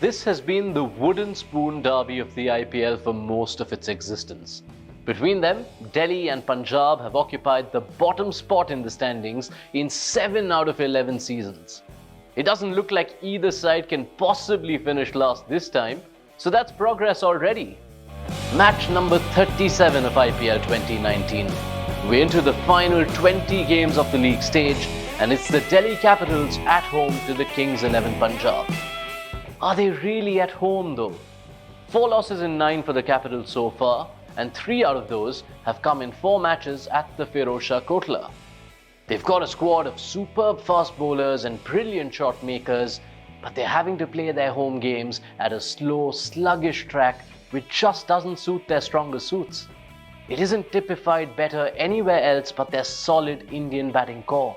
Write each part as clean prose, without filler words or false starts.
This has been the wooden spoon derby of the IPL for most of its existence. Between them, Delhi and Punjab have occupied the bottom spot in the standings in 7 out of 11 seasons. It doesn't look like either side can possibly finish last this time, so that's progress already. Match number 37 of IPL 2019. We're into the final 20 games of the league stage, and it's the Delhi Capitals at home to the Kings 11 Punjab. Are they really at home though? 4 losses in 9 for the Capitals so far, and 3 out of those have come in 4 matches at the Feroz Shah Kotla. They've got a squad of superb fast bowlers and brilliant shot makers, but they're having to play their home games at a slow, sluggish track which just doesn't suit their stronger suits. It isn't typified better anywhere else but their solid Indian batting core.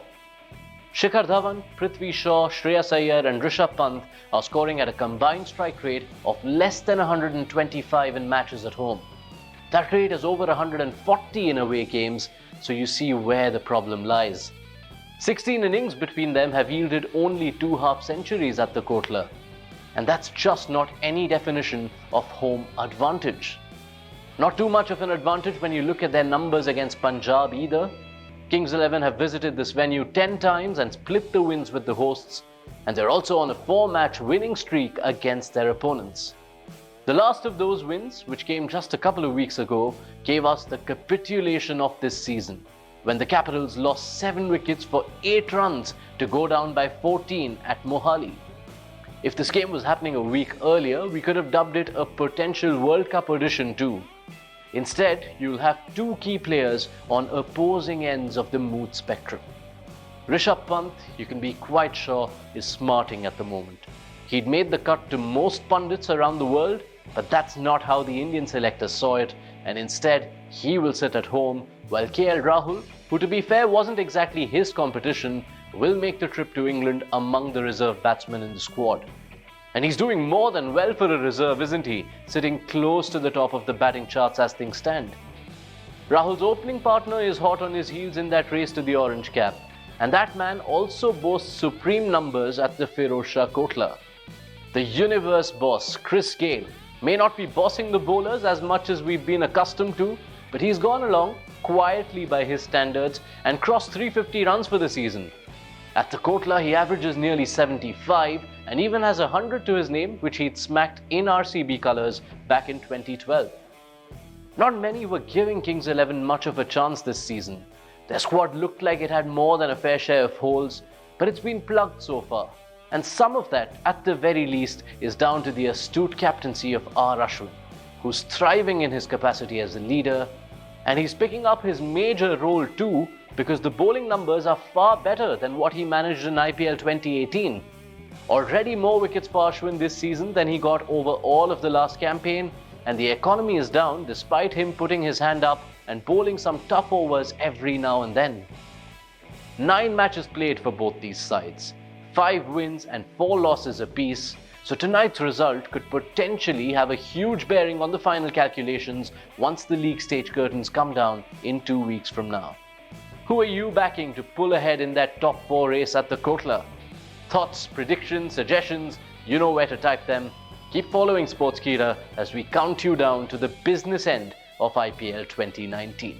Shikhar Dhawan, Prithvi Shaw, Shreyas Iyer and Rishabh Pant are scoring at a combined strike rate of less than 125 in matches at home. That rate is over 140 in away games, so you see where the problem lies. 16 innings between them have yielded only 2 half-centuries at the Kotla. And that's just not any definition of home advantage. Not too much of an advantage when you look at their numbers against Punjab either. Kings 11 have visited this venue 10 times and split the wins with the hosts, and they're also on a 4-match winning streak against their opponents. The last of those wins, which came just a couple of weeks ago, gave us the capitulation of this season, when the Capitals lost 7 wickets for 8 runs to go down by 14 at Mohali. If this game was happening a week earlier, we could have dubbed it a potential World Cup edition too. Instead, you'll have 2 key players on opposing ends of the mood spectrum. Rishabh Pant, you can be quite sure, is smarting at the moment. He'd made the cut to most pundits around the world, but that's not how the Indian selectors saw it, and instead, he will sit at home, while KL Rahul, who to be fair wasn't exactly his competition, will make the trip to England among the reserve batsmen in the squad. And he's doing more than well for a reserve, isn't he? Sitting close to the top of the batting charts as things stand. Rahul's opening partner is hot on his heels in that race to the orange cap, and that man also boasts supreme numbers at the Feroz Shah Kotla. The universe boss, Gayle, may not be bossing the bowlers as much as we've been accustomed to, but he's gone along quietly by his standards and crossed 350 runs for the season. At the Kotla, he averages nearly 75 and even has 100 to his name, which he'd smacked in RCB colours back in 2012. Not many were giving Kings 11 much of a chance this season. Their squad looked like it had more than a fair share of holes, but it's been plugged so far. And some of that, at the very least, is down to the astute captaincy of R. Ashwin, who's thriving in his capacity as a leader, and he's picking up his major role too, because the bowling numbers are far better than what he managed in IPL 2018. Already more wickets for Ashwin this season than he got over all of the last campaign, and the economy is down despite him putting his hand up and bowling some tough overs every now and then. 9 matches played for both these sides, 5 wins and 4 losses apiece, so tonight's result could potentially have a huge bearing on the final calculations once the league stage curtains come down in 2 weeks from now. Who are you backing to pull ahead in that top 4 race at the Kotla? Thoughts, predictions, suggestions, you know where to type them. Keep following Sportskeeda as we count you down to the business end of IPL 2019.